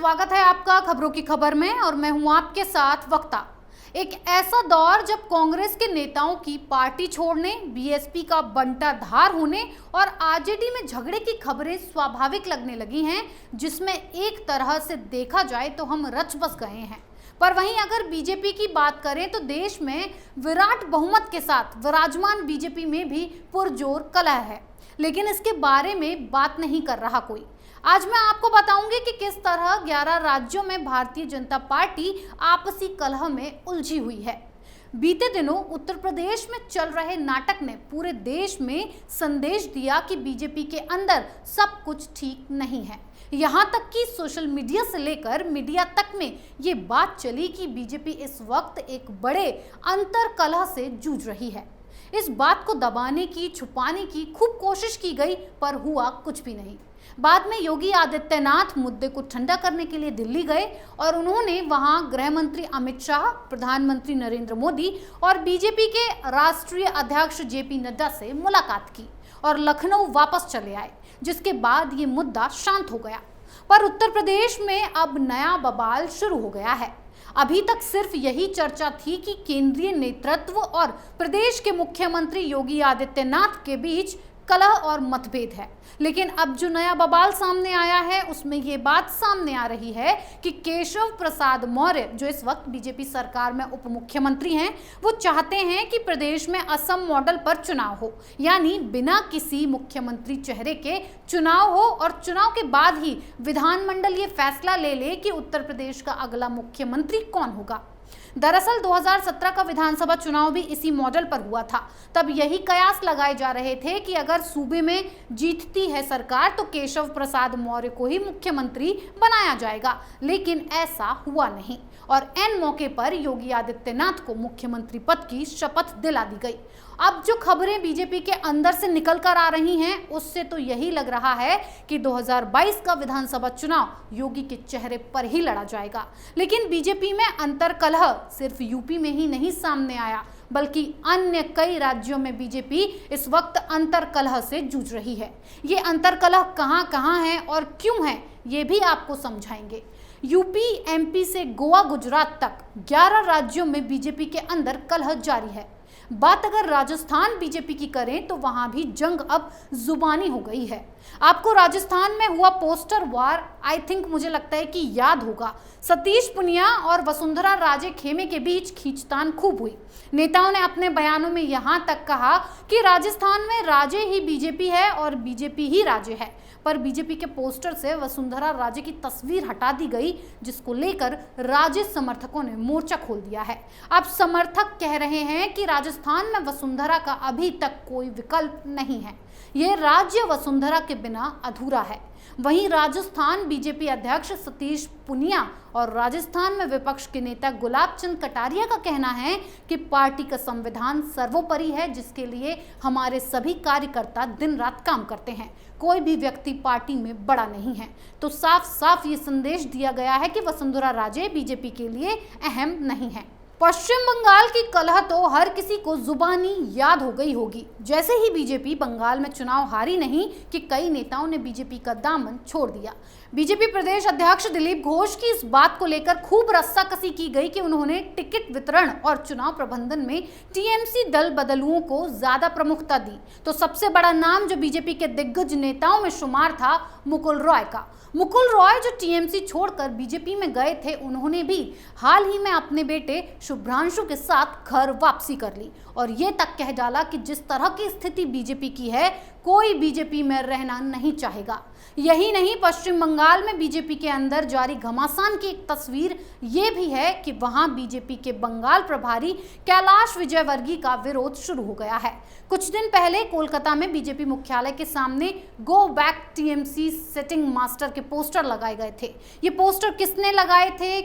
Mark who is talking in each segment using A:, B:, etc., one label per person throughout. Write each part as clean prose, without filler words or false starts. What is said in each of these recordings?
A: स्वागत है आपका खबरों की खबर में और मैं हूं आपके साथ वक्ता। एक ऐसा दौर जब कांग्रेस के नेताओं की पार्टी छोड़ने, बीएसपी का बंटाधार होने और आरजेडी में झगड़े की खबरें स्वाभाविक लगने लगी हैं, जिसमें एक तरह से देखा जाए तो हम रच बस गए हैं। पर वहीं अगर बीजेपी की बात करें तो देश में विराट बहुमत के साथ विराजमान बीजेपी में भी पुरजोर कलह है, लेकिन इसके बारे में बात नहीं कर रहा कोई। आज मैं आपको बताऊंगी कि किस तरह 11 राज्यों में भारतीय जनता पार्टी आपसी कलह में उलझी हुई है। बीते दिनों उत्तर प्रदेश में चल रहे नाटक ने पूरे देश में संदेश दिया कि बीजेपी के अंदर सब कुछ ठीक नहीं है। यहाँ तक कि सोशल मीडिया से लेकर मीडिया तक में ये बात चली कि बीजेपी इस वक्त एक बड़े अंतर कलह से जूझ रही है। इस बात को दबाने की, छुपाने की खूब कोशिश की गई, पर हुआ कुछ भी नहीं। बाद में योगी आदित्यनाथ मुद्दे को ठंडा करने के लिए दिल्ली गए और उन्होंने वहां गृह मंत्री अमित शाह, प्रधानमंत्री नरेंद्र मोदी और बीजेपी के राष्ट्रीय अध्यक्ष जेपी नड्डा से मुलाकात की और लखनऊ वापस चले आए, जिसके बाद ये मुद्दा शांत हो गया। पर उत्तर प्रदेश में अब नया बवाल शुरू हो गया है। अभी तक सिर्फ यही चर्चा थी कि केंद्रीय नेतृत्व और प्रदेश के मुख्यमंत्री योगी आदित्यनाथ के बीच कलह और मतभेद है, लेकिन अब जो नया बवाल सामने आया है उसमें ये बात सामने आ रही है कि केशव प्रसाद मौर्य, जो इस वक्त बीजेपी सरकार में उप मुख्यमंत्री हैं, वो चाहते हैं कि प्रदेश में असम मॉडल पर चुनाव हो, यानी बिना किसी मुख्यमंत्री चेहरे के चुनाव हो और चुनाव के बाद ही विधानमंडल ये फैसला ले ले कि उत्तर प्रदेश का अगला मुख्यमंत्री कौन होगा। दरअसल 2017 का विधानसभा चुनाव भी इसी मॉडल पर हुआ था। तब यही कयास लगाए जा रहे थे कि अगर सूबे में जीतती है सरकार तो केशव प्रसाद मौर्य को ही मुख्यमंत्री बनाया जाएगा, लेकिन ऐसा हुआ नहीं और एन मौके पर योगी आदित्यनाथ को मुख्यमंत्री पद की शपथ दिला दी गई। अब जो खबरें बीजेपी के अंदर से निकल कर आ रही हैं, उससे तो यही लग रहा है कि 2022 का विधानसभा चुनाव योगी के चेहरे पर ही लड़ा जाएगा। लेकिन बीजेपी में अंतर कलह सिर्फ यूपी में ही नहीं सामने आया, बल्कि अन्य कई राज्यों में बीजेपी इस वक्त अंतर कलह से जूझ रही है। ये अंतर कलह कहां है और क्यों है, ये भी आपको समझाएंगे। यूपी, एमपी से गोवा, गुजरात तक 11 राज्यों में बीजेपी के अंदर कलह जारी है। बात अगर राजस्थान बीजेपी की करें तो वहां भी जंग अब जुबानी हो गई है। आपको राजस्थान में हुआ पोस्टर वार मुझे लगता है कि याद होगा। सतीश पुनिया और वसुंधरा राजे खेमे के बीच खींचतान खूब हुई। नेताओं ने अपने बयानों में यहां तक कहा कि राजस्थान में राजे ही बीजेपी है और बीजेपी ही राजे है, पर बीजेपी के पोस्टर से वसुंधरा राजे की तस्वीर हटा दी गई, जिसको लेकर राजे समर्थकों ने मोर्चा खोल दिया है। अब समर्थक कह रहे हैं कि राजस्थान में वसुंधरा का अभी तक कोई विकल्प नहीं है, यह राज्य वसुंधरा के बिना अधूरा है। वहीं राजस्थान बीजेपी अध्यक्ष सतीश पुनिया और राजस्थान में विपक्ष के नेता गुलाब चंद कटारिया का कहना है कि पार्टी का संविधान सर्वोपरि है, जिसके लिए हमारे सभी कार्यकर्ता दिन रात काम करते हैं। कोई भी व्यक्ति पार्टी में बड़ा नहीं है। तो साफ साफ ये संदेश दिया गया है कि वसुंधरा राजे बीजेपी के लिए अहम नहीं है। पश्चिम बंगाल की कलह तो हर किसी को जुबानी याद हो गई होगी। जैसे ही बीजेपी बंगाल में चुनाव हारी नहीं कि कई नेताओं ने बीजेपी का दामन छोड़ दिया। बीजेपी प्रदेश अध्यक्ष दिलीप घोष की इस बात को लेकर खूब रस्साकसी की गई कि उन्होंने टिकट वितरण और चुनाव प्रबंधन में टीएमसी दल बदलुओं को ज्यादा प्रमुखता दी। तो सबसे बड़ा नाम जो बीजेपी के दिग्गज नेताओं में शुमार था मुकुल रॉय का। मुकुल रॉय जो टीएमसी छोड़कर बीजेपी में गए थे, उन्होंने भी हाल ही में अपने बेटे शुभ्रांशु के साथ घर वापसी कर ली और ये तक कह डाला कि जिस तरह की स्थिति बीजेपी की है, कोई बीजेपी में रहना नहीं चाहेगा। यही नहीं, पश्चिम बंगाल में बीजेपी के अंदर जारी घमासान की एक तस्वीर ये भी है कि वहां बीजेपी के बंगाल प्रभारी कैलाश विजयवर्गीय का विरोध शुरू हो गया है। कुछ दिन पहले कोलकाता में बीजेपी मुख्यालय के सामने go back TMC sitting master के पोस्टर लगाए गए थे। ये पोस्टर किसने लगाए थे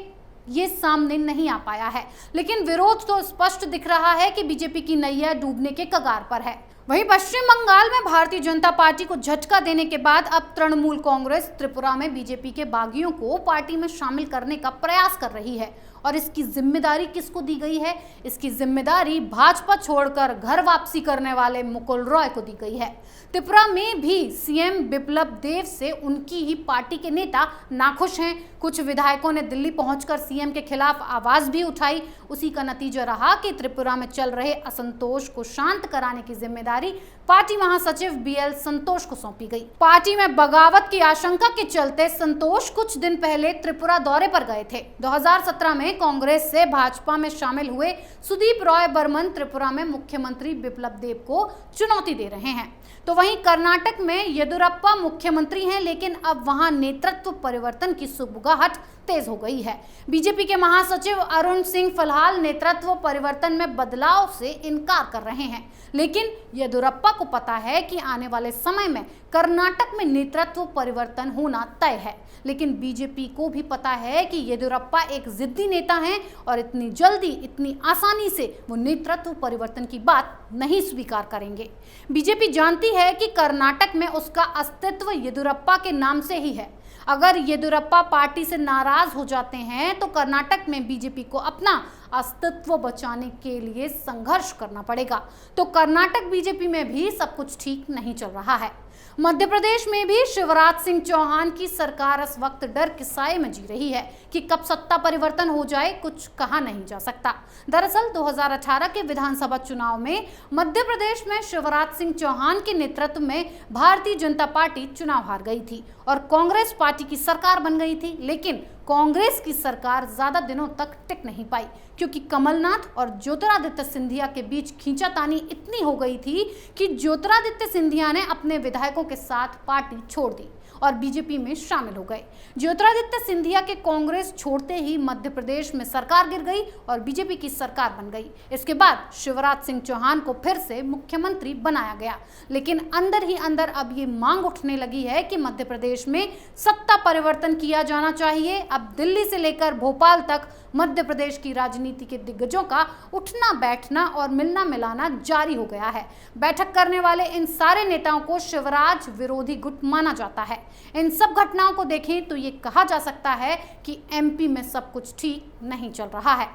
A: ये सामने नहीं आ पाया है, लेकिन विरोध तो स्पष्ट दिख रहा है कि बीजेपी की नैया डूबने के कगार पर है। वहीं पश्चिम बंगाल में भारतीय जनता पार्टी को झटका देने के बाद अब तृणमूल कांग्रेस त्रिपुरा में बीजेपी के बागियों को पार्टी में शामिल करने का प्रयास कर रही है। और इसकी जिम्मेदारी किसको दी गई है? इसकी जिम्मेदारी भाजपा छोड़कर घर वापसी करने वाले मुकुल रॉय को दी गई है। त्रिपुरा में भी सीएम बिप्लब देब से उनकी ही पार्टी के नेता नाखुश हैं। कुछ विधायकों ने दिल्ली पहुंचकर सीएम के खिलाफ आवाज भी उठाई। उसी का नतीजा रहा कि त्रिपुरा में चल रहे असंतोष को शांत कराने की जिम्मेदारी पार्टी महासचिव बीएल संतोष को सौंपी गई। पार्टी में बगावत की आशंका के चलते संतोष कुछ दिन पहले त्रिपुरा दौरे पर गए थे। 2017 में कांग्रेस से भाजपा में शामिल हुए सुदीप रॉय बर्मन त्रिपुरा में मुख्यमंत्री बिप्लब देब को चुनौती दे रहे हैं। तो वहीं कर्नाटक में येदियुरप्पा मुख्यमंत्री हैं, लेकिन अब वहां नेतृत्व परिवर्तन की सुगबुगाहट तेज हो गई है। बीजेपी के महासचिव अरुण सिंह फिलहाल नेतृत्व परिवर्तन में बदलाव से इनकार कर रहे हैं, लेकिन येदियुरप्पा को पता है कि आने वाले समय में कर्नाटक में नेतृत्व परिवर्तन होना तय है। लेकिन बीजेपी को भी पता है कि येदियुरप्पा एक जिद्दी नेता हैं और इतनी जल्दी, इतनी आसानी से वो नेतृत्व परिवर्तन की बात नहीं स्वीकार करेंगे। बीजेपी जानती है कि कर्नाटक में उसका अस्तित्व येदियुरप्पा के नाम से ही है। अगर येदियुरप्पा पार्टी से नाराज हो जाते हैं तो कर्नाटक में बीजेपी को अपना अस्तित्व बचाने के लिए संघर्ष करना पड़ेगा। तो कर्नाटक बीजेपी में भी सब कुछ ठीक नहीं चल रहा है। मध्य प्रदेश में भी शिवराज सिंह चौहान की सरकार इस वक्त डर के साए में जी रही है कि कब सत्ता परिवर्तन हो जाए, कुछ कहा नहीं जा सकता। दरअसल 2018 के विधानसभा चुनाव में मध्य प्रदेश में शिवराज सिंह चौहान के नेतृत्व में भारतीय जनता पार्टी चुनाव हार गई थी और कांग्रेस पार्टी की सरकार बन गई थी। लेकिन कांग्रेस की सरकार ज्यादा दिनों तक टिक नहीं पाई, क्योंकि कमलनाथ और ज्योतिरादित्य सिंधिया के बीच खींचातानी इतनी हो गई थी कि ज्योतिरादित्य सिंधिया ने अपने विधायकों के साथ पार्टी छोड़ दी और बीजेपी में शामिल हो गए। ज्योतिरादित्य सिंधिया के कांग्रेस छोड़ते ही मध्य प्रदेश में सरकार गिर गई और बीजेपी की सरकार बन गई। इसके बाद शिवराज सिंह चौहान को फिर से मुख्यमंत्री बनाया गया। लेकिन अंदर ही अंदर अब ये मांग उठने लगी है कि मध्य प्रदेश में सत्ता परिवर्तन किया जाना चाहिए। अब दिल्ली से लेकर भोपाल तक मध्य प्रदेश की राजनीति के दिग्गजों का उठना बैठना और मिलना मिलाना जारी हो गया है। बैठक करने वाले इन सारे नेताओं को शिवराज विरोधी गुट माना जाता है। इन सब घटनाओं को देखें तो ये कहा जा सकता है कि एमपी में सब कुछ ठीक नहीं चल रहा है।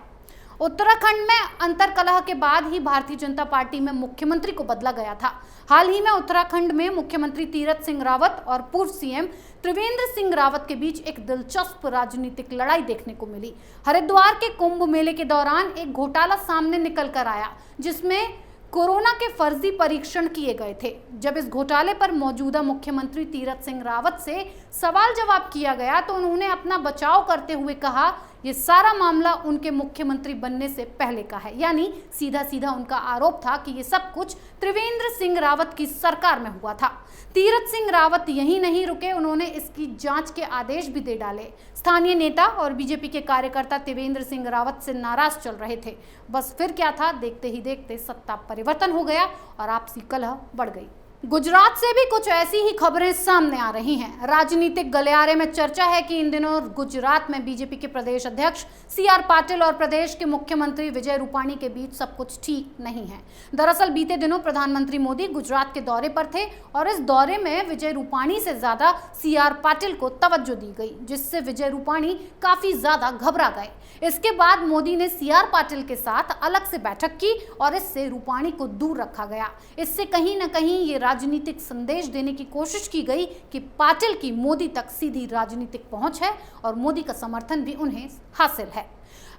A: उत्तराखंड में अंतर्कलह के बाद ही भारतीय जनता पार्टी में मुख्यमंत्री को बदला गया था। हाल ही में उत्तराखंड में मुख्यमंत्री तीरथ सिंह रावत और पूर्व सीएम त्रिवेंद्र सिंह रावत के बीच एक दिलचस्प राजनीतिक लड़ाई देखने को मिली। हरिद्वार के कुंभ मेले के दौरान एक घोटाला सामने निकल कर आया, जिसमें कोरोना के फर्जी परीक्षण किए गए थे। जब इस घोटाले पर मौजूदा मुख्यमंत्री तीरथ सिंह रावत से सवाल जवाब किया गया तो उन्होंने अपना बचाव करते हुए कहा, ये सारा मामला उनके मुख्यमंत्री बनने से पहले का है। यानी सीधा सीधा उनका आरोप था कि ये सब कुछ त्रिवेंद्र सिंह रावत की सरकार में हुआ था। तीरथ सिंह रावत यहीं नहीं रुके, उन्होंने इसकी जांच के आदेश भी दे डाले। स्थानीय नेता और बीजेपी के कार्यकर्ता त्रिवेंद्र सिंह रावत से नाराज चल रहे थे। बस फिर क्या था, देखते ही देखते सत्ता परिवर्तन हो गया और आपसी कलह बढ़ गई। गुजरात से भी कुछ ऐसी ही खबरें सामने आ रही हैं। राजनीतिक गलियारे में चर्चा है कि इन दिनों गुजरात में बीजेपी के प्रदेश अध्यक्ष सीआर पाटिल और प्रदेश के मुख्यमंत्री विजय रूपाणी के बीच सब कुछ ठीक नहीं है। दरअसल बीते दिनों प्रधानमंत्री मोदी गुजरात के दौरे पर थे और इस दौरे में विजय रूपाणी से ज्यादा सीआर पाटिल को तवज्जो दी गई, जिससे विजय रूपाणी काफी ज्यादा घबरा गए। इसके बाद मोदी ने सीआर पाटिल के साथ अलग से बैठक की और इससे रूपाणी को दूर रखा गया। इससे कहीं न कहीं ये राजनीतिक संदेश देने की कोशिश की गई कि पाटिल की मोदी तक सीधी राजनीतिक पहुंच है और मोदी का समर्थन भी उन्हें हासिल है।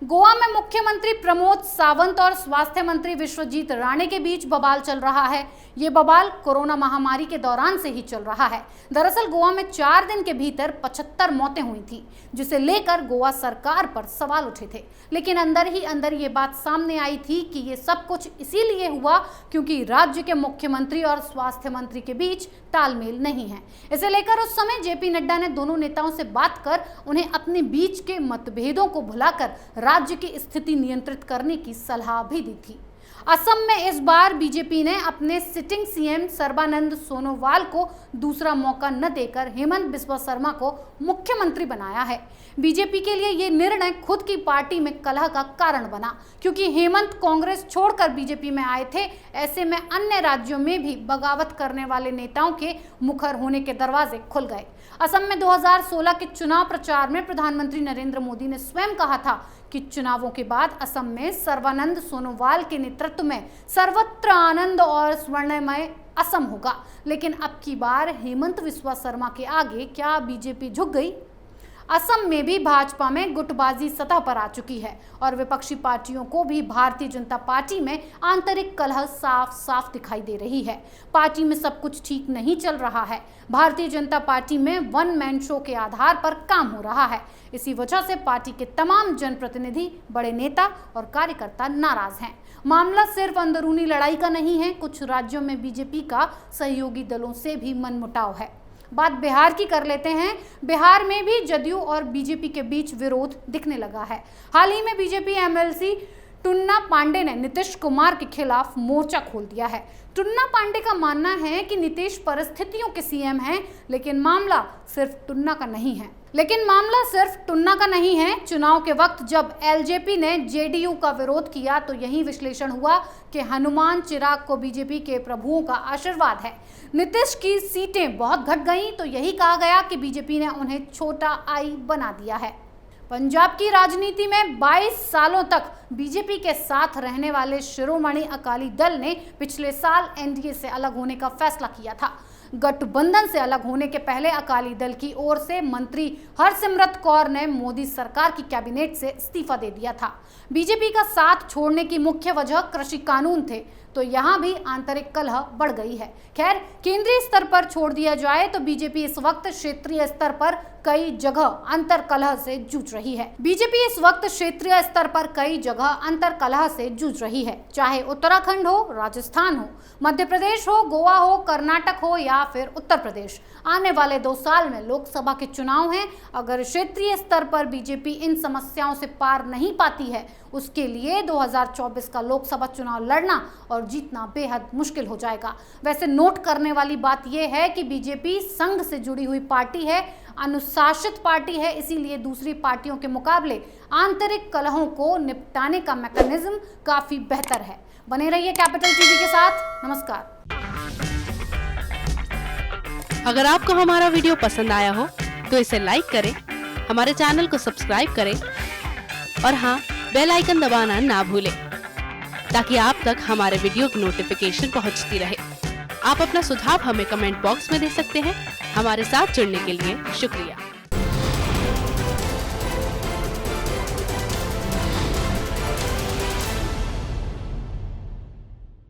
A: गोवा में मुख्यमंत्री प्रमोद सावंत और स्वास्थ्य मंत्री विश्वजीत राणे के बीच बवाल चल रहा है। ये बवाल कोरोना महामारी के दौरान से ही चल रहा है। दरअसल गोवा में 4 दिन के भीतर 75 मौतें हुई थी, जिसे लेकर गोवा सरकार पर सवाल उठे थे। लेकिन अंदर ही अंदर ये बात सामने आई थी कि ये सब कुछ इसीलिए हुआ क्योंकि राज्य के मुख्यमंत्री और स्वास्थ्य मंत्री के बीच तालमेल नहीं है। इसे लेकर उस समय जेपी नड्डा ने दोनों नेताओं से बात कर उन्हें अपने बीच के मतभेदों को भुलाकर राज्य की स्थिति नियंत्रित करने की सलाह भी दी थी। असम में इस बार बीजेपी ने अपने सिटिंग सीएम सर्बानंद सोनोवाल को दूसरा मौका न देकर हेमंत बिस्वा शर्मा को मुख्यमंत्री बनाया है। बीजेपी के लिए ये निर्णय खुद की पार्टी में कलह का कारण बना, क्योंकि हेमंत कांग्रेस छोड़कर बीजेपी में आए थे। ऐसे में अन्य राज्यों में भी बगावत करने वाले नेताओं के मुखर होने के दरवाजे खुल गए। असम में 2016 के चुनाव प्रचार में प्रधानमंत्री नरेंद्र मोदी ने स्वयं कहा था कि चुनावों के बाद असम में सर्बानंद सोनोवाल के नेतृत्व में सर्वत्र आनंद और स्वर्णमय असम होगा। लेकिन अब की बार हेमंत बिस्वा शर्मा के आगे क्या बीजेपी झुक गई? असम में भी भाजपा में गुटबाजी सतह पर आ चुकी है और विपक्षी पार्टियों को भी भारतीय जनता पार्टी में आंतरिक कलह साफ साफ दिखाई दे रही है। पार्टी में सब कुछ ठीक नहीं चल रहा है। भारतीय जनता पार्टी में वन मैन शो के आधार पर काम हो रहा है। इसी वजह से पार्टी के तमाम जनप्रतिनिधि, बड़े नेता और कार्यकर्ता नाराज हैं। मामला सिर्फ अंदरूनी लड़ाई का नहीं है, कुछ राज्यों में बीजेपी का सहयोगी दलों से भी मनमुटाव है। बात बिहार की कर लेते हैं। बिहार में भी जदयू और बीजेपी के बीच विरोध दिखने लगा है। हाल ही में बीजेपी एमएलसी टुन्ना पांडे ने नीतीश कुमार के खिलाफ मोर्चा खोल दिया है। टुन्ना पांडे का मानना है कि नीतीश परिस्थितियों के सीएम हैं, लेकिन मामला सिर्फ टुन्ना का नहीं है। चुनाव के वक्त जब एलजेपी ने जेडीयू का विरोध किया तो यही विश्लेषण हुआ कि हनुमान चिराग को बीजेपी के प्रभुओं का आशीर्वाद है। नीतीश की सीटें बहुत घट गईं तो यही कहा गया कि बीजेपी ने उन्हें छोटा आई बना दिया है। पंजाब की राजनीति में 22 सालों तक बीजेपी के साथ रहने वाले शिरोमणि अकाली दल ने पिछले साल एनडीए से अलग होने का फैसला किया था। गठबंधन से अलग होने के पहले अकाली दल की ओर से मंत्री हरसिमरत कौर ने मोदी सरकार की कैबिनेट से इस्तीफा दे दिया था। बीजेपी का साथ छोड़ने की मुख्य वजह कृषि कानून थे, तो यहाँ भी आंतरिक कलह बढ़ गई है। खैर, केंद्रीय स्तर पर छोड़ दिया जाए तो बीजेपी इस वक्त क्षेत्रीय स्तर पर कई जगह अंतर कलह से जूझ रही है। चाहे उत्तराखंड हो, राजस्थान हो, मध्य प्रदेश हो, गोवा हो, कर्नाटक हो या फिर उत्तर प्रदेश। आने वाले 2 साल में लोकसभा के चुनाव हैं। अगर क्षेत्रीय स्तर पर बीजेपी इन समस्याओं से पार नहीं पाती है, उसके लिए 2024 का लोकसभा चुनाव लड़ना और जीतना बेहद मुश्किल हो जाएगा। वैसे नोट करने वाली बात यह है कि बीजेपी संघ से जुड़ी हुई पार्टी है, अनुशासित पार्टी है, इसीलिए दूसरी पार्टियों के मुकाबले आंतरिक कलहों को निपटाने का मैकेनिज्म काफी बेहतर है। बने रहिए कैपिटल टीवी के साथ। नमस्कार।
B: अगर आपको हमारा वीडियो पसंद आया हो तो इसे लाइक करें, हमारे चैनल को सब्सक्राइब करें और हाँ, बेल आइकन दबाना ना भूलें ताकि आप तक हमारे वीडियो की नोटिफिकेशन पहुंचती रहे। आप अपना सुझाव हमें कमेंट बॉक्स में दे सकते हैं। हमारे साथ जुड़ने के लिए शुक्रिया।